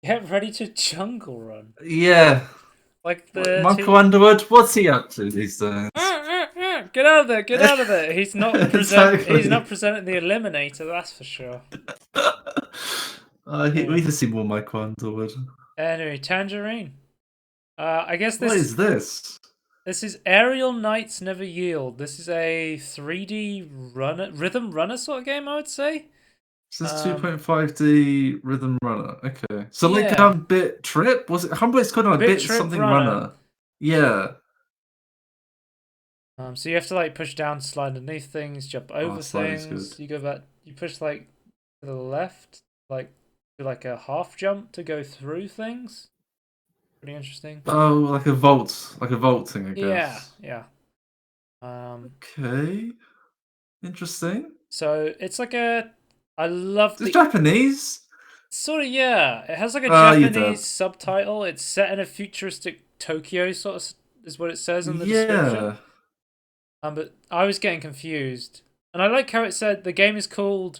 Get ready to jungle run. Yeah. Like the Michael two. Underwood, what's he up to these days? Get out of there! Get out of there! He's not present. He's Exactly. not presenting the Eliminator. That's for sure. We Anyway, need to see more Michael Underwood. Tangerine. I guess What is this? this is Aerial Knights Never Yield. This is a 3D rhythm runner sort of game, I would say. This is Um, 2.5D Rhythm Runner. Okay. So like yeah, Bit Trip? Was it it's called a Bit Bit Trip something Runner. runner? Yeah. So you have to like push down, slide underneath things, jump Oh, over sliding's good. things. You go back. You push like to the left, like do like a half jump to go through things. Pretty interesting. Oh, like a vault thing, I Yeah, guess. yeah. Um, Okay. Interesting. so it's like a. I love It's the Japanese. sort of, yeah. It has like a Ah, you Japanese did. subtitle. It's set in a futuristic Tokyo, sort of is what it says in the description. Yeah. But I was getting confused, and I like how it said the game is called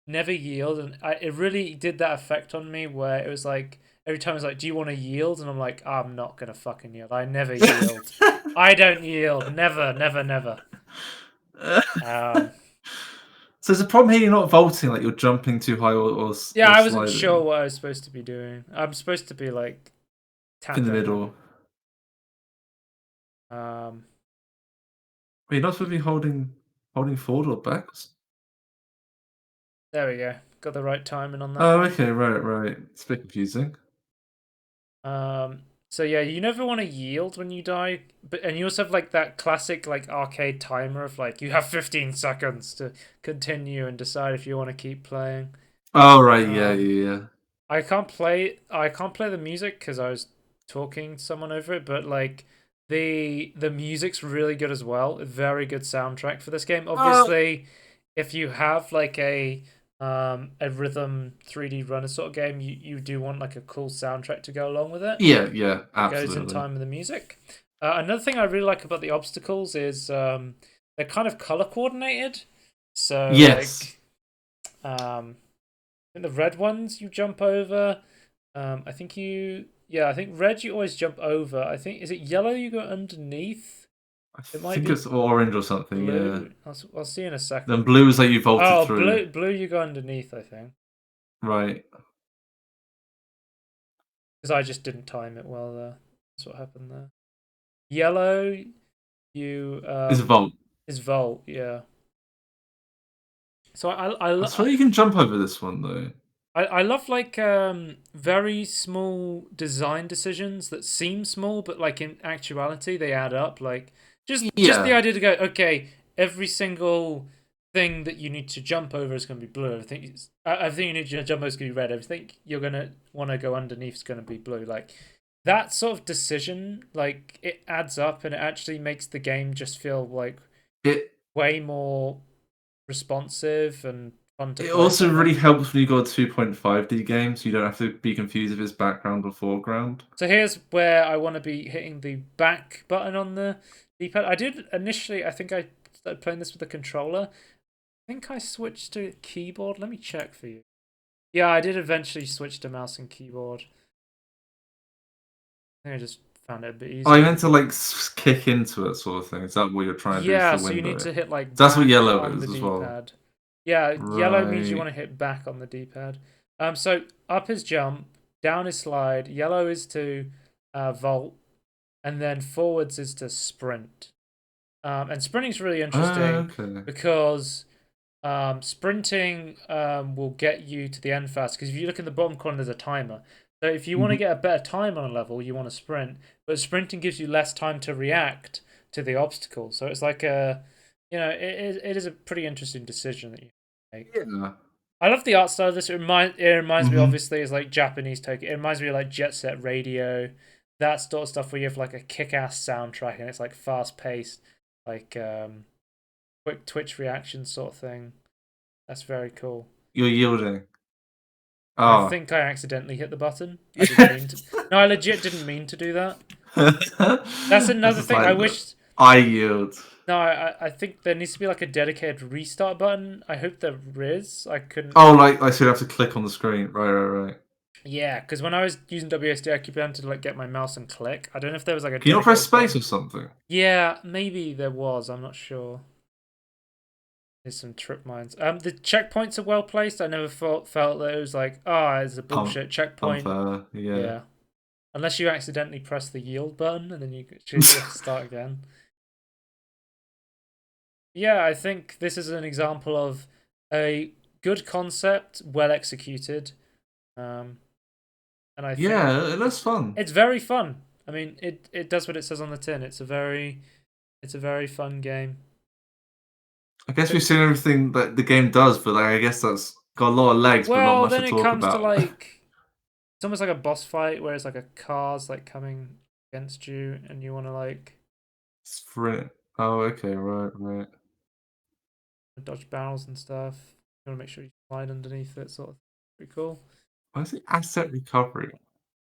Never Yield, and it really did that effect on me where it was like every time it was like, "Do you want to yield?" And I'm like, "I'm not gonna fucking yield. I never yield. I don't yield. Never, never, never." Um, So there's a problem here. You're not vaulting, like you're jumping too high yeah, or I wasn't sure sliding what I was supposed to be doing. I'm supposed to be like in the tapping. middle. Um, Wait, you're not supposed to be holding forward or back. there we go. Got the right timing on that Oh, one. okay, right. It's a bit confusing. So yeah, you never want to yield when you die, but and you also have like that classic like arcade timer of like you have 15 seconds to continue and decide if you want to keep playing. Oh, right, yeah, Um, yeah, yeah. I can't play the music because I was talking to someone over it, but like the music's really good as well. A very good soundtrack for this game. Oh, Obviously, if you have like a rhythm 3D runner sort of game, you do want like a cool soundtrack to go along with it. yeah, That goes in absolutely. time with the music. Another thing I really like about the obstacles is they're kind of color coordinated. So Yes. like in the red ones you jump over. I think red you always jump over. I think is it yellow you go underneath? I It might think be it's orange or something, yeah. blue. I'll see in a Then second. blue is like you vaulted Oh, through. blue you go underneath. I think Right. because I just didn't time it well there. That's what happened there. Yellow you It's a vault. is vault. Yeah. So I swear you can jump over this one, though. I love like very small design decisions that seem small, but like in actuality they add up. Like just the Yeah. idea to go, okay, every single thing that you need to jump over is going to be blue. Everything you need to jump over is going to be red. Everything you're going to want to go underneath is going to be blue. Like that sort of decision, like it adds up and it actually makes the game just feel like It way more responsive and fun to it play also sort of thing. really helps when you got a 2.5D game, so you don't have to be confused if it's background or foreground. So here's where I want to be hitting the back button on the D-pad. I did initially, I think I started playing this with a controller. I think I switched to keyboard. Let me check for you. Yeah, I did eventually switch to mouse and keyboard. I think I just found it a bit Oh, you easier. meant to like kick into it, sort of thing. Is that what you're trying to do Yeah, for the so you need window? to hit like That's what back yellow on the is as well. D-pad. Yeah, yellow means you Right. want to hit back on the D-pad. So up is jump, down is slide, yellow is to vault, and then forwards is to sprint. And sprinting is really interesting Okay. because sprinting will get you to the end fast. Because if you look in the bottom corner, there's a timer. So if you want to Mhm. get a better time on a level, you want to sprint. But sprinting gives you less time to react to the obstacle. So it's like it is a pretty interesting decision that you make. Yeah. I love the art style of this. It reminds me, Hmm. obviously, it's like Japanese Tokyo. It reminds me of like Jet Set Radio, that sort of stuff where you have like a kick-ass soundtrack and it's like fast-paced, like quick Twitch reaction sort of thing. That's very cool. You're yielding. I Oh. think I accidentally hit the button. I didn't mean to. No, I legit didn't mean to do that. That's This another is thing. I like wish. I yield. No, I think there needs to be like a dedicated restart button. I hope there is. I couldn't. Oh, like I should have to click on the screen. Right. Yeah, because when I was using WSD, I keep having to like get my mouse and click. I don't know if there was like a Can you not press dedicated space button. or something? Yeah, maybe there was. I'm not sure. There's some trip mines. The checkpoints are well placed. I never felt that it was like, oh, it's a Un- bullshit checkpoint. Unfair. Yeah. Yeah, unless you accidentally press the yield button and then you have to start again. Yeah, I think this is an example of a good concept, well executed. Um, and I think Yeah, it looks fun. it's very fun. I mean, it does what it says on the tin. It's a very fun game. I guess But we've seen everything that the game does, but like, I guess that's got a lot of legs, but not well, much then to it talk comes to about. like it's almost like a boss fight where it's like a car's like coming against you and you want to like Sprint. Oh, okay, right, right. dodge barrels and stuff. You want to make sure you slide underneath it, sort of. Pretty cool. Why is it asset recovery?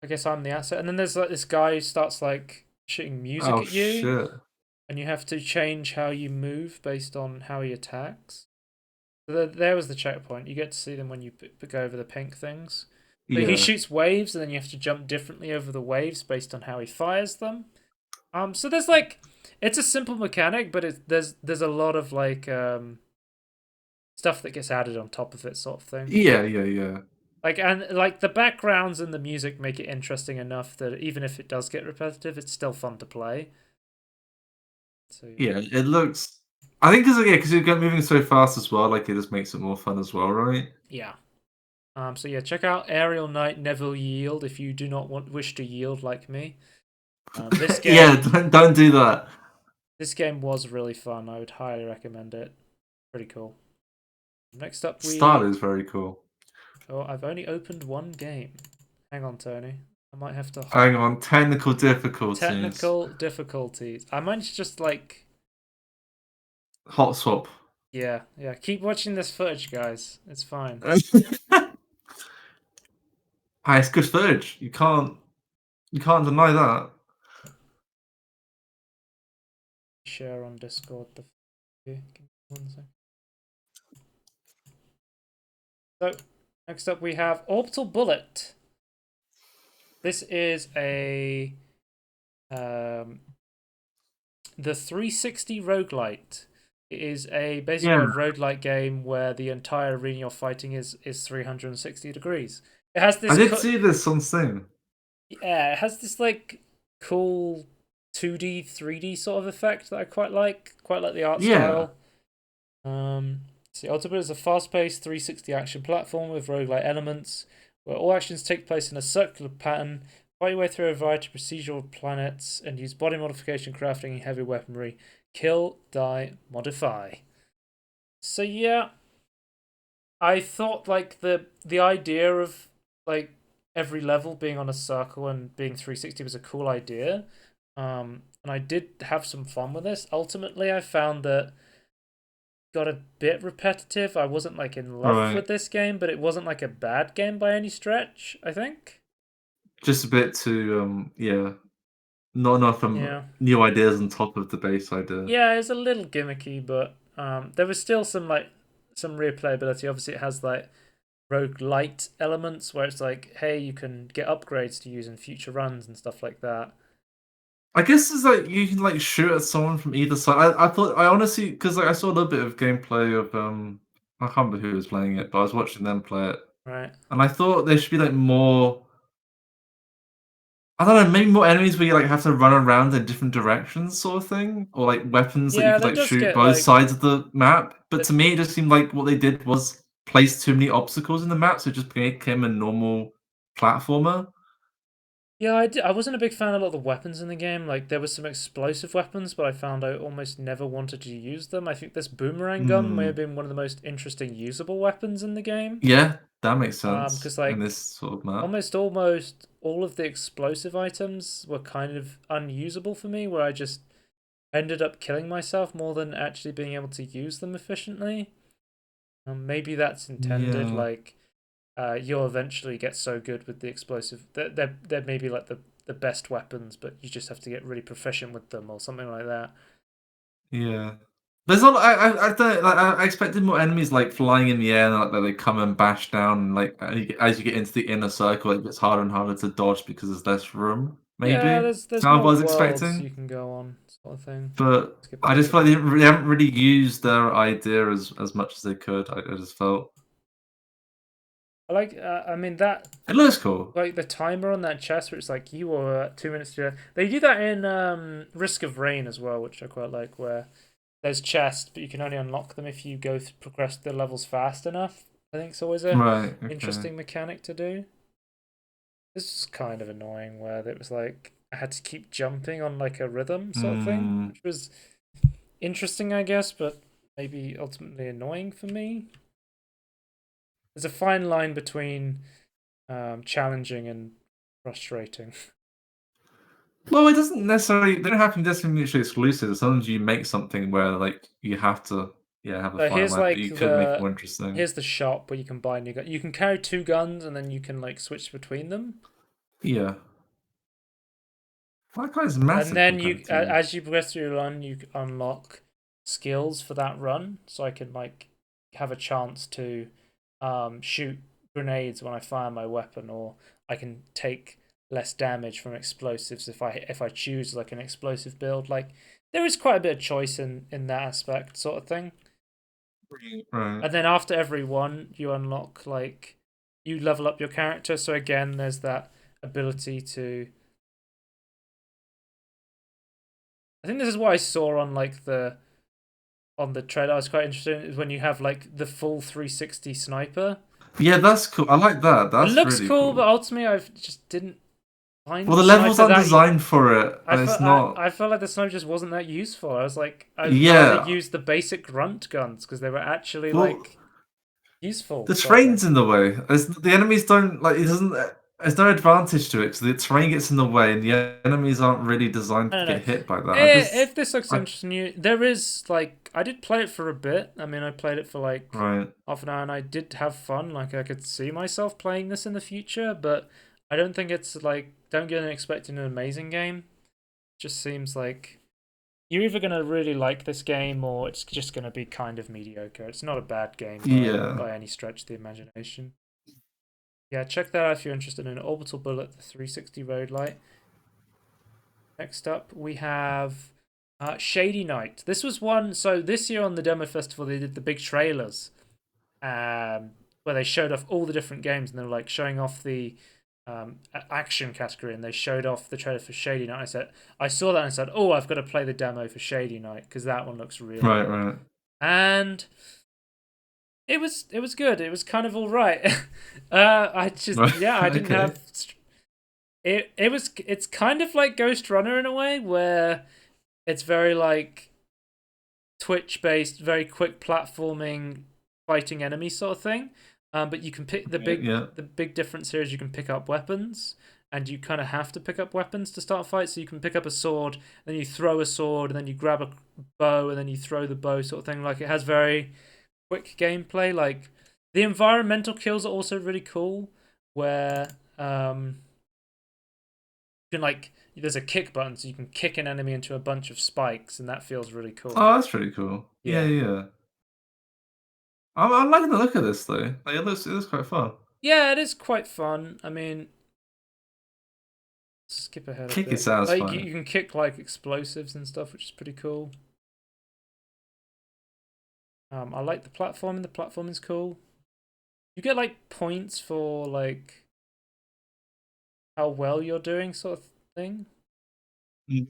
I guess I'm the asset, and then there's like this guy who starts like shooting music Oh at you, shit. and you have to change how you move based on how he attacks. So there was the checkpoint. You get to see them when you go over the pink things. So he Yeah. shoots waves, and then you have to jump differently over the waves based on how he fires them. So there's like, it's a simple mechanic, but there's a lot of like stuff that gets added on top of it, sort of thing. Yeah, yeah, yeah. Like and like the backgrounds and the music make it interesting enough that even if it does get repetitive, it's still fun to play. So yeah. Yeah, it looks. I think because yeah, because you're moving so fast as well, like it just makes it more fun as well, right? Yeah. So yeah, check out Aerial Knight Never Yield if you do not wish to yield like me. This Yeah, game don't do that. this game was really fun. I would highly recommend it. Pretty cool. Next up Start we is very cool. oh, I've only opened one game. Hang on, Tony. I might have to hop Hang on, technical difficulties. technical difficulties. I might just like Hot swap. yeah, yeah. Keep watching this footage, guys. It's fine. Hi, it's good footage. You can't deny that. Share on Discord the give me 1 second. So next up we have Orbital Bullet. This is a the 360 roguelite. It is a basically Yeah, a roguelite game where the entire arena you're fighting is 360 degrees. It has I this did see this on Steam. yeah, it has this like cool 2D, 3D sort of effect that I quite like. Quite like the art Yeah, style. See, Ultimate is a fast-paced 360 action platform with roguelike elements, where all actions take place in a circular pattern. Fight your way through a variety of procedural planets and use body modification, crafting, and heavy weaponry. Kill, die, modify. So yeah, I thought like the idea of like every level being on a circle and being 360 was a cool idea. And I did have some fun with this. Ultimately, I found that got a bit repetitive. I wasn't like in love right. with this game, but it wasn't like a bad game by any stretch, I think. Just a bit too, yeah, not enough Yeah. new ideas on top of the base idea. Yeah, it was a little gimmicky, but there was still some like some replayability. Obviously it has like roguelite elements where it's like, hey, you can get upgrades to use in future runs and stuff like that. I guess it's like you can like shoot at someone from either side. I thought I honestly because like I saw a little bit of gameplay of I can't remember who was playing it, but I was watching them play it, Right. and I thought there should be like more. I don't know, maybe more enemies where you like have to run around in different directions, sort of thing, or like weapons that you Yeah, could there like does shoot get both like sides of the map. But the to me, it just seemed like what they did was place too many obstacles in the map, so it just became a normal platformer. yeah, I wasn't a big fan of a lot of the weapons in the game. Like there was some explosive weapons, but I found I almost never wanted to use them. I think this boomerang gun may have Hmm. been one of the most interesting usable weapons in the game. Yeah, that makes sense Because in this like sort of map. almost all of the explosive items were kind of unusable for me, where I just ended up killing myself more than actually being able to use them efficiently. Maybe that's intended. Yeah, Like you'll eventually get so good with the explosive that they're maybe like the best weapons, but you just have to get really proficient with them or something like that. yeah. There's not. I don't. Like, I expected more enemies like flying in the air and like that they come and bash down. And like as you get into the inner circle, it gets harder and harder to dodge because there's less room. Yeah, Maybe there's kind of what more I was worlds expecting. you can go on, sort of thing. But Skip I ahead a just bit. feel like they haven't really used their idea as much as they could. I just felt I like. I mean that it looks cool. like the timer on that chest, where it's like you were at 2 minutes to death. They do that in Risk of Rain as well, which I quite like, where there's chests, but you can only unlock them if you progress the levels fast enough. I think it's always a Right. Okay. interesting mechanic to do. This is kind of annoying, where it was like I had to keep jumping on like a rhythm sort of thing, Hmm. which was interesting, I guess, but maybe ultimately annoying for me. There's a fine line between challenging and frustrating. Well, it doesn't necessarily. They don't have to necessarily be mutually exclusive. Sometimes you make something where like you have to, yeah, have a So fine here's line, but like you could make it more the interesting. here's the shop where you can buy new guns. You can carry two guns and then you can like switch between them. Yeah. That guy's And massive then compared to. as you progress through your run, you unlock skills for that run. So I can like have a chance to shoot grenades when I fire my weapon, or I can take less damage from explosives if I choose like an explosive build. Like there is quite a bit of choice in that aspect, sort of thing. Right. And then after every one, you unlock like you level up your character. So again, there's that ability to. I think this is what I saw on like the trailer. I was quite interested in is when you have like the full 360 sniper. Yeah, that's cool. I like that. It That's looks really cool, but cool. ultimately I just didn't Well, find the the levels sniper aren't that. designed for it, but it's not. I felt like the sniper just wasn't that useful. I was like, I'd rather Yeah. use the basic grunt guns because they were actually Well, like useful, the sort of thing. terrain's in the way. The enemies don't like. It doesn't. There's no advantage to it because the terrain gets in the way, and the enemies aren't really designed I to don't know. get hit by that. I just. If this looks I interesting, there is like I did play it for a bit. I mean, I played it for like right. half an hour, and I did have fun. Like I could see myself playing this in the future, but I don't think it's like don't get expecting an amazing game. It just seems like you're either gonna really like this game or it's just gonna be kind of mediocre. It's not a bad game Yeah. by any stretch of the imagination. Yeah, check that out if you're interested in Orbital Bullet, the 360 Road Light. Next up, we have Shady Knight. This was one. So this year on the demo festival, they did the big trailers, where they showed off all the different games, and they were like showing off the action category, and they showed off the trailer for Shady Knight. I saw that and said, oh, I've got to play the demo for Shady Knight because that one looks really Right. good. Right. And it was good. It was kind of all right. I just Right. yeah, I didn't Okay. have it's kind of like Ghost Runner in a way where it's very like Twitch based, very quick platforming, fighting enemies sort of thing. But you can pick Yeah. the big difference here is you can pick up weapons, and you kind of have to pick up weapons to start fights. So you can pick up a sword, then you throw a sword, and then you grab a bow, and then you throw the bow sort of thing. Like it has very quick gameplay. Like the environmental kills are also really cool, where you can like there's a kick button, so you can kick an enemy into a bunch of spikes, and that feels really cool. Oh, that's pretty cool. Yeah. Yeah. Yeah. I'm liking the look of this though. Like, it looks quite fun. Yeah, it is quite fun. I mean, skip ahead a Kick is bit. Like satisfying. you can kick like explosives and stuff, which is pretty cool. I like the platforming. The platform is cool. You get like points for like how well you're doing, sort of thing. Mm.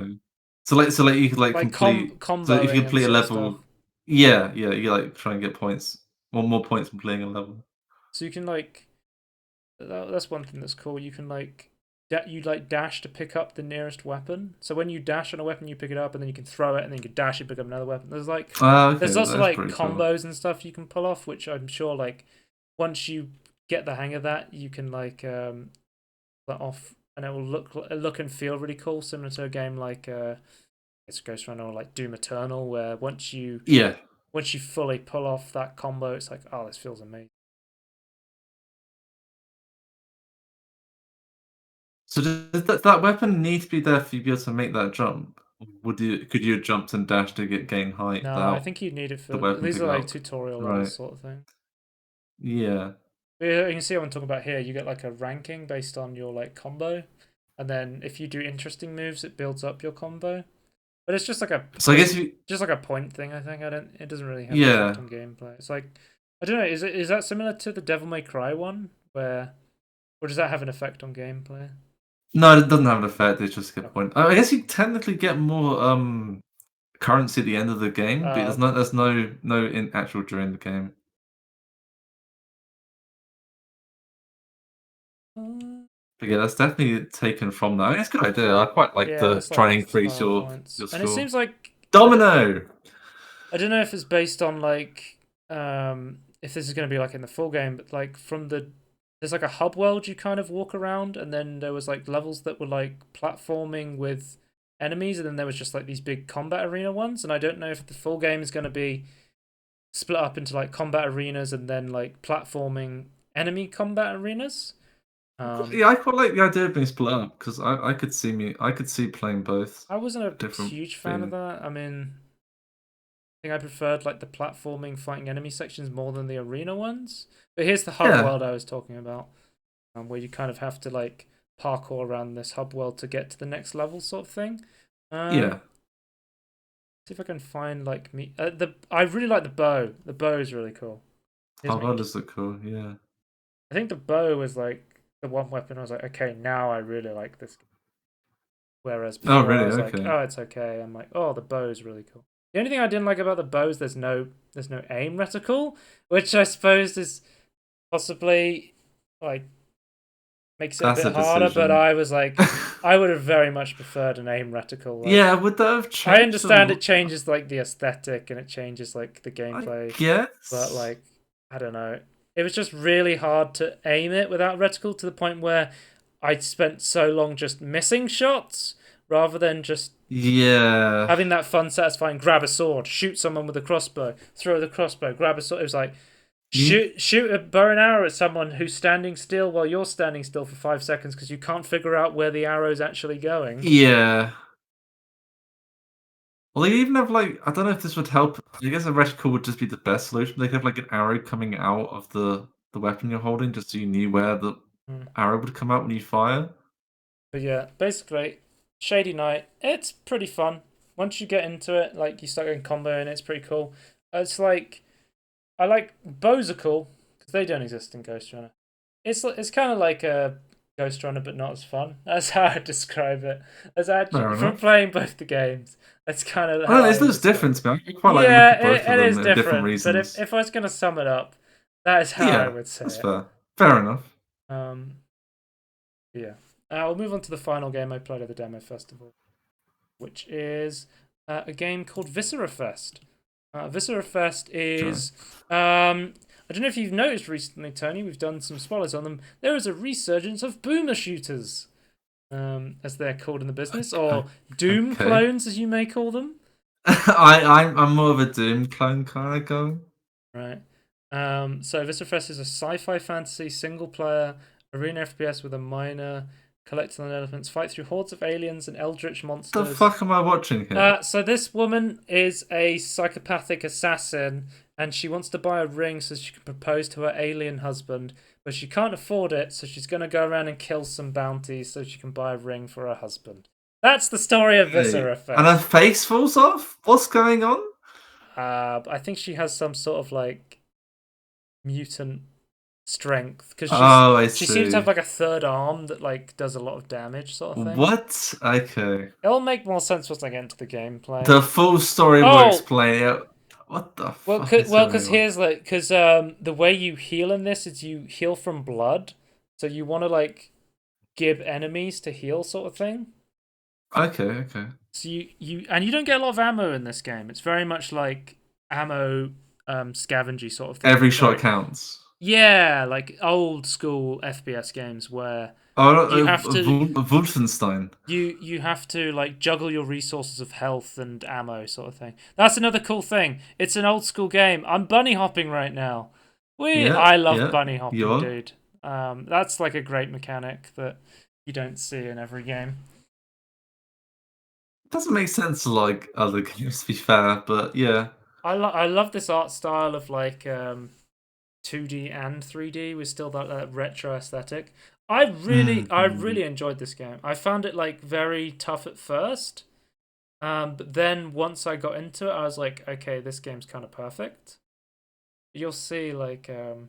Okay. So like you could like Like complete. So if you comboing and complete a sort of stuff. level, yeah, yeah, you like try and get points, more points from playing a level. So you can like that's one thing that's cool. You can like you like dash to pick up the nearest weapon. So when you dash on a weapon, you pick it up, and then you can throw it, and then you can dash and pick up another weapon. Ah, okay, There's also that's like pretty cool. combos and stuff you can pull off, which I'm sure like once you get the hang of that, you can like that off, and it will look and feel really cool, similar to a game like it's Ghost Runner or like Doom Eternal, where Yeah. once you fully pull off that combo, it's like, oh, this feels amazing. So does that weapon need to be there for you to be able to make that jump? could you have jumped and dashed to gain height No, I without think you need it the for weapon these to are go like up? tutorial levels Right. sort of thing. Yeah. But yeah, you can see what I'm talking about here. You get like a ranking based on your like combo, and then if you do interesting moves, it builds up your combo. But it's just like a So I point, guess you. just like a point thing. I think I don't. It doesn't really have an effect Yeah. on gameplay. It's like I don't know. Is that similar to the Devil May Cry one, where or does that have an effect on gameplay? No, it doesn't have an effect. It's just a good Okay. point. I guess you technically get more currency at the end of the game, but Okay. there's no in actual during the game. But yeah, that's definitely taken from that. I mean, it's a good idea. I quite like Yeah, the it's try like and increase style points, your and it score. seems like Domino. I don't know if it's based on like if this is going to be like in the full game, but like from there's like a hub world you kind of walk around, and then there was like levels that were like platforming with enemies, and then there was just like these big combat arena ones, and I don't know if the full game is going to be split up into like combat arenas and then like platforming enemy combat arenas. Yeah, I quite like the idea of being split up because I could see playing both I wasn't a different huge fan of being. that. I mean, think I preferred like the platforming fighting enemy sections more than the arena ones. But here's the hub Yeah, world I was talking about, where you kind of have to like parkour around this hub world to get to the next level, sort of thing. yeah. See if I can find like me. I really like the bow. The bow is really cool. Here's Oh, me. that does look cool. Yeah. I think the bow was like the one weapon I was like, okay, now I really like this. Whereas Oh, before I really? was like, Okay. oh, it's okay. I'm like, oh, the bow is really cool. The only thing I didn't like about the bow is there's no aim reticle, which I suppose is possibly like makes it a That's bit a harder. But decision. I was like, I would have very much preferred an aim reticle. Like, Yeah, would that have I changed a understand it lot? changes like the aesthetic and it changes like the I gameplay, but guess. like I don't know. It was just really hard to aim it without reticle to the point where I spent so long just missing shots rather than just Yeah. having that fun, satisfying grab a sword, shoot someone with a crossbow, throw the crossbow, grab a sword. It was like You, shoot a bow and arrow at someone who's standing still while you're standing still for 5 seconds because you can't figure out where the arrow's actually going. yeah. Well, they even have like I don't know if this would help. I guess a reticle would just be the best solution. They could have like an arrow coming out of the weapon you're holding, just so you knew where the Mm. arrow would come out when you fire. But yeah, basically, Shady Knight, it's pretty fun. Once you get into it, like you start getting combo and it's pretty cool. It's like I like bows are cool because they don't exist in Ghost Runner. It's kind of like a Ghost Runner, but not as fun. That's how I describe it. As Fair actually from enough. playing both the games, that's kind of I don't how know, I it's would looks describe it. different, man. I quite like the look Yeah, of both of it is them for different different. But reasons. if I was gonna sum it up, that is how I Yeah, would say that's it. fair. Fair enough. Um, yeah. We'll move on to the final game I played at the demo festival, which is a game called Viscerafest. Viscerafest Sure. is I don't know if you've noticed recently, Tony. We've done some spoilers on them. There is a resurgence of boomer shooters, as they're called in the business, or Doom Okay. clones, as you may call them. I'm more of a Doom clone kind of guy. Right. So Viscerafest is a sci-fi fantasy single-player arena FPS with a miner collecting elephants, fight through hordes of aliens and eldritch The monsters. fuck am I watching here? So this woman is a psychopathic assassin, and she wants to buy a ring so she can propose to her alien husband, but she can't afford it, so she's gonna go around and kill some bounties so she can buy a ring for her husband. That's the story of Hey. And her Viscerafest. face falls off? What's going on? I think she has some sort of like mutant strength because Oh, I she seems to have see. like a third arm that like does a lot of damage, sort of thing. What? Okay. It'll make more sense once I get into the gameplay. The full story will Oh, explain it. What the well, fuck is going because on? here's like, because the way you heal in this is you heal from blood, so you want to like give enemies to heal, sort of thing. Okay, okay. So you don't get a lot of ammo in this game. It's very much like ammo scavengy sort of thing. Every shot Very counts. yeah, like old school FPS games where Oh, you have to Wolfenstein. you have to like juggle your resources of health and ammo sort of thing. That's another cool thing. It's an old school game. I'm bunny hopping right now. Yeah, I love yeah. bunny hopping, You're. dude. That's like a great mechanic that you don't see in every game. doesn't make sense to like other games, to be fair, but yeah. I love this art style of like 2D and 3D with still that retro aesthetic. I Mm-hmm. really enjoyed this game. I found it like very tough at first, but then once I got into it, I was like, okay, this game's kind of perfect. You'll see like so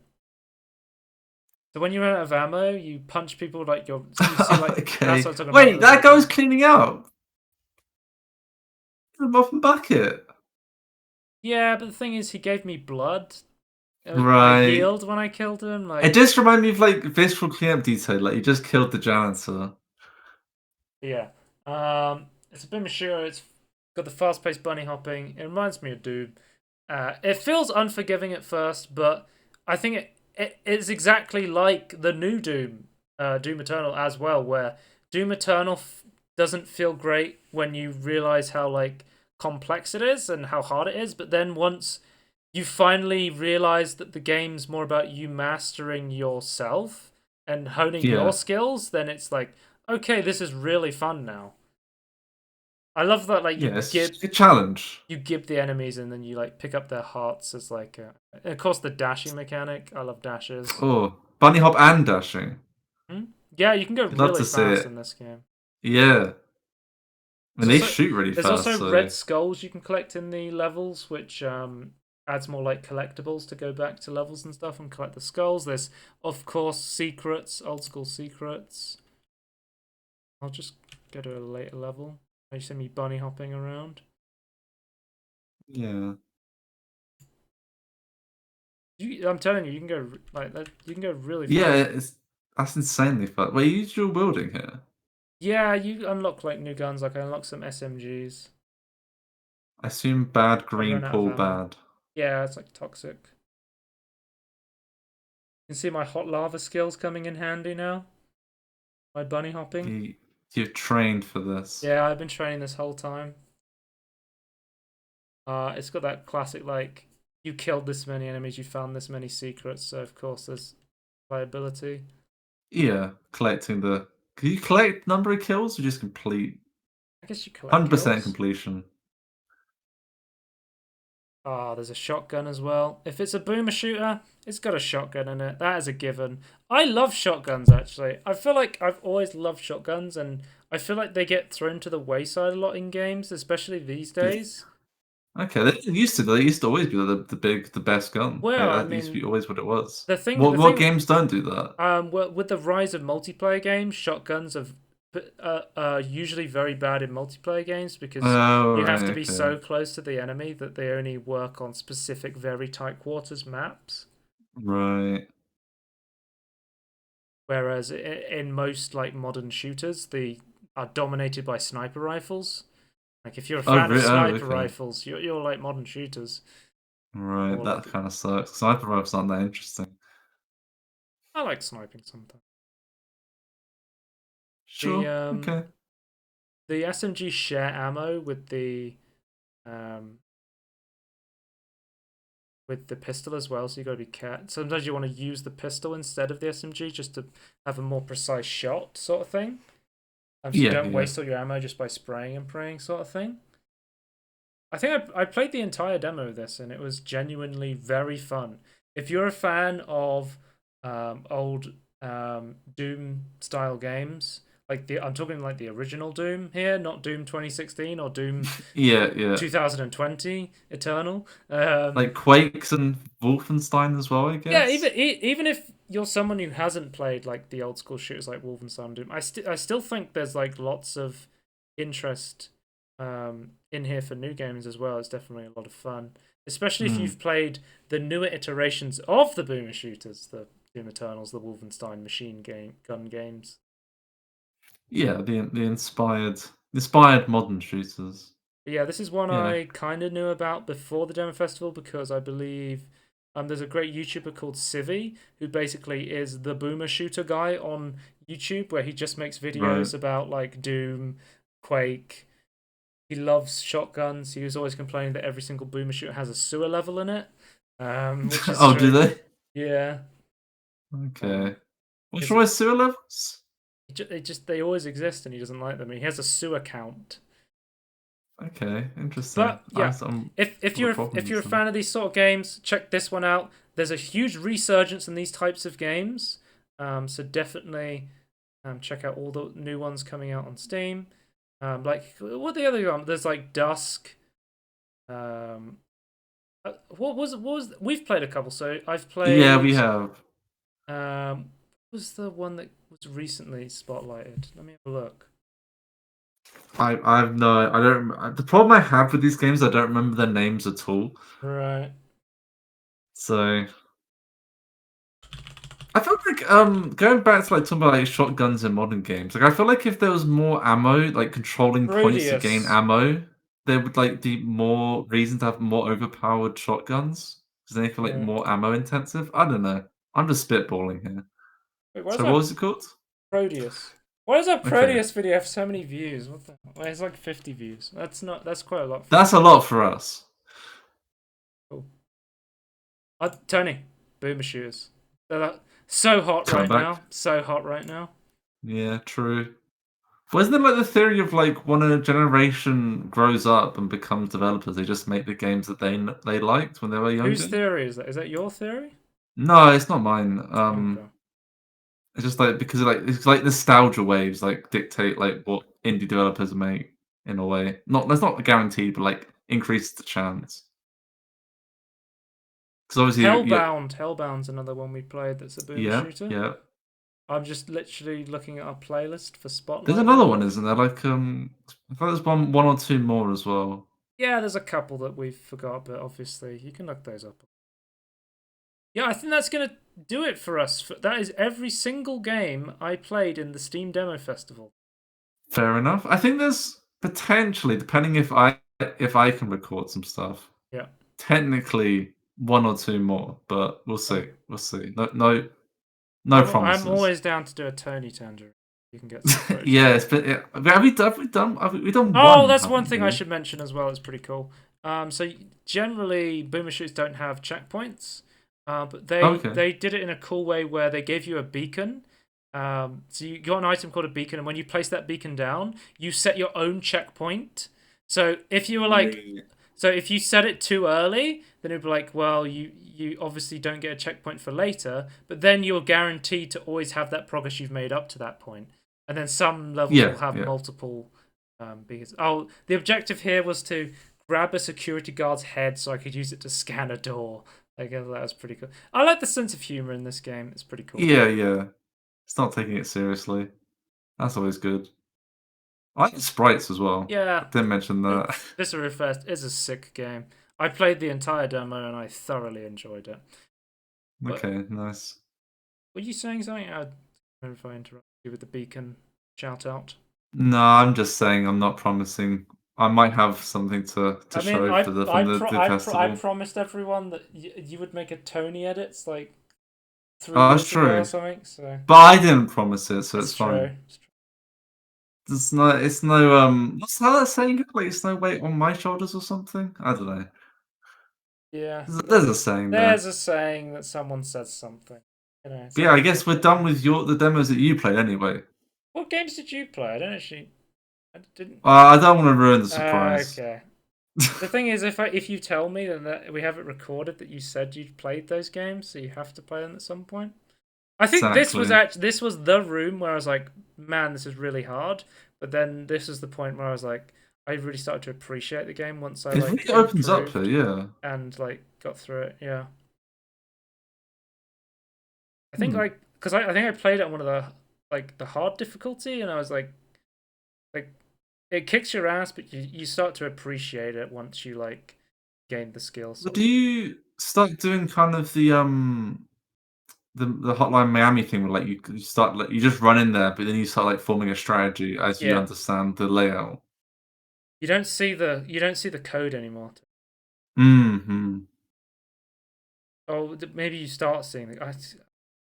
when you run out of ammo, you punch people like you see like that's Okay. what I'm talking about. Wait, There's that like guy was cleaning up the muffin bucket. yeah, but the thing is, he gave me blood. I Right. healed when I killed him. It Like just reminded me of like visceral cleanup detail, like you just killed the janitor. yeah, it's a bit mature. It's got the fast-paced bunny hopping. It reminds me of Doom. It feels unforgiving at first, but I think it's exactly like the new Doom, Doom Eternal as well, where Doom Eternal doesn't feel great when you realize how like complex it is and how hard it is, but then once you finally realize that the game's more about you mastering yourself and honing your Yeah. skills, then it's like, okay, this is really fun now. I love that like Yeah, it's a challenge. you give the enemies and then you like pick up their hearts as like and of course the dashing mechanic. I love dashes. Oh, bunny hop and dashing. Hmm? Yeah, you can go You'd love really to see fast it. in this game. Yeah. I mean, There's they also shoot really there's fast, also so red skulls you can collect in the levels, which adds more like collectibles to go back to levels and stuff and collect the skulls. There's of course secrets, old school secrets. I'll just go to a later level. You see me bunny hopping around. yeah. I'm telling you, you can go like that. You can go really Yeah, fast. that's insanely fun. Wait, you use dual wielding here? Yeah, you unlock like new guns. Like I unlocked some SMGs. I assume bad I green ran out of pull ammo. bad. Yeah, it's like toxic. You can see my hot lava skills coming in handy now. My bunny hopping. You, you've trained for this. Yeah, I've been training this whole time. It's got that classic like you killed this many enemies, you found this many secrets, so of course there's playability. Yeah, collecting the. Can you collect number of kills or just complete? I guess you collect 100% kills. completion. There's a shotgun as well. If it's a boomer shooter, it's got a shotgun in it. That is a given. I love shotguns actually. I feel like I've always loved shotguns, and I feel like they get thrown to the wayside a lot in games, especially these Yeah. days. Okay, they used to always be the best gun. Like, Well, I that used to be mean, always what it was. the What thing, games don't do that? well, with the rise of multiplayer games, shotguns are usually very bad in multiplayer games because Oh, you have right, to be okay. so close to the enemy that they only work on specific, very tight quarters maps. Right. Whereas in most like modern shooters, they are dominated by sniper rifles. Like if you're a fan of Oh, sniper okay. rifles, you're like modern shooters. Right, Or that like kind of sucks. Sniper rifles aren't that interesting. I like sniping sometimes. The Sure, okay. the SMG share ammo um with the pistol as well, so you got to be careful. Sometimes you want to use the pistol instead of the SMG just to have a more precise shot, sort of thing. So you Yeah, don't yeah. waste all your ammo just by spraying and praying, sort of thing. I think I played the entire demo of this and it was genuinely very fun. If you're a fan of old Doom style games, like I'm talking like the original Doom here, not Doom 2016 or Doom Yeah, yeah. 2020 Eternal. Like Quakes and Wolfenstein as well, I Yeah, guess. even if you're someone who hasn't played like the old school shooters like Wolfenstein Doom, I still think there's like lots of interest in here for new games as well. It's definitely a lot of fun, especially if Hmm. you've played the newer iterations of the boomer shooters, the Doom Eternals, the Wolfenstein machine game gun games. Yeah, the inspired modern shooters. But yeah, this is one Yeah. I kind of knew about before the demo festival because I believe there's a great YouTuber called Civi who basically is the boomer shooter guy on YouTube where he just makes Right. videos about like Doom, Quake. He loves shotguns. He was always complaining that every single boomer shooter has a sewer level in it, which is Oh, do true. they? Yeah, Okay. What's because wrong with sewer levels? they always exist and he doesn't like them. He has a sewer count. Okay, interesting. But yeah, I'm if full of if you're problems a then. fan of these sort of games, check this one out. There's a huge resurgence in these types of games, so definitely check out all the new ones coming out on Steam. Like what the other one? There's like Dusk. Um, what was we've played a couple. So I've Yeah, we played. have. What was the one that was recently spotlighted? Let me have a look. I've no, I don't. The problem I have with these games, I don't remember their names at all. Right. So I feel like going back to like talking about like shotguns in modern games, like I feel like if there was more ammo, like controlling points to gain Radius. ammo, there would like be more reason to have more overpowered shotguns because they feel like Right. more ammo intensive. I don't know. I'm just spitballing here. Wait, why does So what that was it called? Proteus? Why does that Okay, Proteus video have so many views? What the? Well, it's like 50 views. That's not. That's quite a lot for that's a lot for us. cool. Tony, boomer shooters. They're like, so hot Coming right back. now. So hot right now. Yeah, true. Wasn't there like the theory of like when a generation grows up and becomes developers, they just make the games that they liked when they were Whose younger? theory is that? Is that your theory? No, it's not mine. Okay. It's just like because like it's like nostalgia waves like dictate like what indie developers make in a way. Not that's not guaranteed, but like increases the chance. Because obviously, yeah, Hellbound's another one we played that's a boomer yeah, shooter. yeah. I'm just literally looking at our playlist for There's Spotlight right another one, now. isn't there? Like I thought there's one or two more as well. Yeah, there's a couple that we forgot, but obviously you can look those up. Yeah, I think that's gonna do it for us. That is every single game I played in the Steam Demo Festival. Fair enough. I think there's potentially, depending if I can record some stuff, Yeah. technically one or two more, but we'll see. Okay. We'll see. No I'm promises. always down to do a Tony Tangerine. You can get some footage Yeah, from. it's been. Have we done Oh, one? that's one Haven't thing I we? should mention as well. It's pretty cool. So generally, boomer shoots don't have checkpoints, but Okay. they did it in a cool way where they gave you a beacon. So you got an item called a beacon, and when you place that beacon down, you set your own checkpoint. So if you were like, Really? so if you set it too early, then it'd be like, well, you obviously don't get a checkpoint for later, but then you're guaranteed to always have that progress you've made up to that point. And then some levels Yeah, will have yeah. multiple because the objective here was to grab a security guard's head so I could use it to scan a door. I guess that was pretty cool. I like the sense of humor in this game. It's pretty cool. Yeah, yeah. It's not taking it seriously. That's always good. I like the sprites as well. I Yeah, didn't mention that. Viscerafest is a sick game. I played the entire demo and I thoroughly enjoyed it. But Okay, nice. were you saying something? I don't remember if I interrupted you with the beacon shout out. No, I'm just saying I'm not promising. I might have something to I mean, show for the from the I festival. promised everyone that you would make a Tony edits like three Oh, that's years ago or true. something. So But I didn't promise it, so it's it's fine. true. It's no what's how that saying go? Like it's no weight on my shoulders or something? I don't know. Yeah, There's a saying there. there's a saying that someone says something. You know, But yeah, I someone guess says we're done something. with the demos that you played anyway. What games did you play? I don't actually. I didn't. I don't want to ruin the surprise. Okay. The thing is, if you tell me that we have it recorded that you said you'd played those games, so you have to play them at some point. I think Exactly. this was the room where I was like, man, this is really hard. But then this is the point where I was like, I really started to appreciate the game once I It like really opens up here, improved yeah. and like got through it. Yeah, I think Hmm. like because I think I played it on one of the like the hard difficulty, and I was like it kicks your ass, but you start to appreciate it once you like gain the skill But sort do of. you start doing kind of the Hotline Miami thing where like you start like you just run in there, but then you start like forming a strategy as you Yeah, understand the layout? you don't see the code anymore. Mhm. Oh, maybe you start seeing the. I can't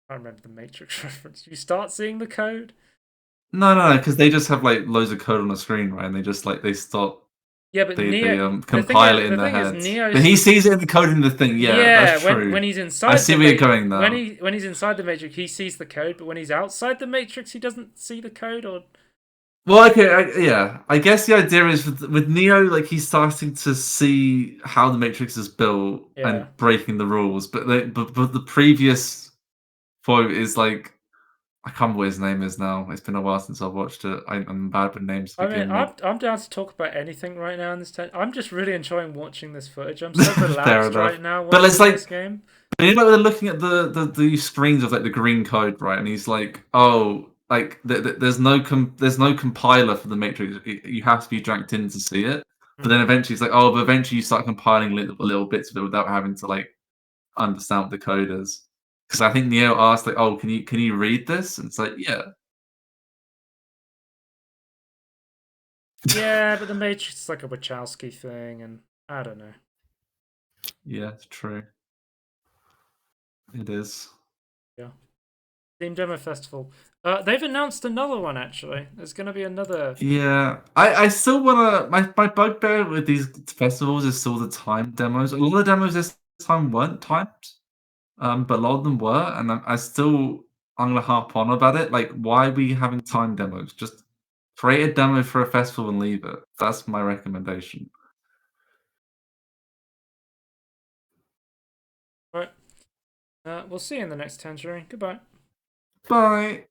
remember the Matrix reference. You start seeing the code. No, because they just have like loads of code on the screen, right? And they just like they stop Yeah, but they Neo. compile it in The their thing is, heads. But Neo's. he sees it in the code in the thing. Yeah, that's Yeah, true. when he's I inside see the where you're going now. when he's inside the Matrix, he sees the code, but when he's outside the Matrix, he doesn't see the code. Or Well, okay, yeah. I guess the idea is with Neo, like he's starting to see how the Matrix is built Yeah. and breaking the rules, but the previous quote is like I can't remember what his name is now. It's been a while since I've watched it. I'm bad with names. I mean, Forgive me. I'm down to talk about anything right now in this. I'm just really enjoying watching this footage. I'm so Fair relaxed enough. right now But it's watching this like game. you know, they're looking at the screens of like the green code, right? And he's like, "Oh, like there's no compiler for the Matrix. You have to be dragged in to see it." But then Hmm. eventually, it's like, "Oh, but eventually you start compiling little bits of it without having to like understand what the code is." Because I think Neo asked like, "Oh, can you read this?" And it's like, "Yeah, Yeah, but the Matrix is like a Wachowski thing, and I don't know. yeah, it's true. It is." Yeah. Steam Demo Festival. They've announced another one actually. There's gonna be another. Yeah, I still wanna my bugbear with these festivals is still the time demos. A lot of demos this time weren't timed. But a lot of them were, and I'm gonna harp on about it. Like, why are we having time demos? Just create a demo for a festival and leave it. That's my recommendation. Right. We'll see you in the next Tangerine. Goodbye. Bye.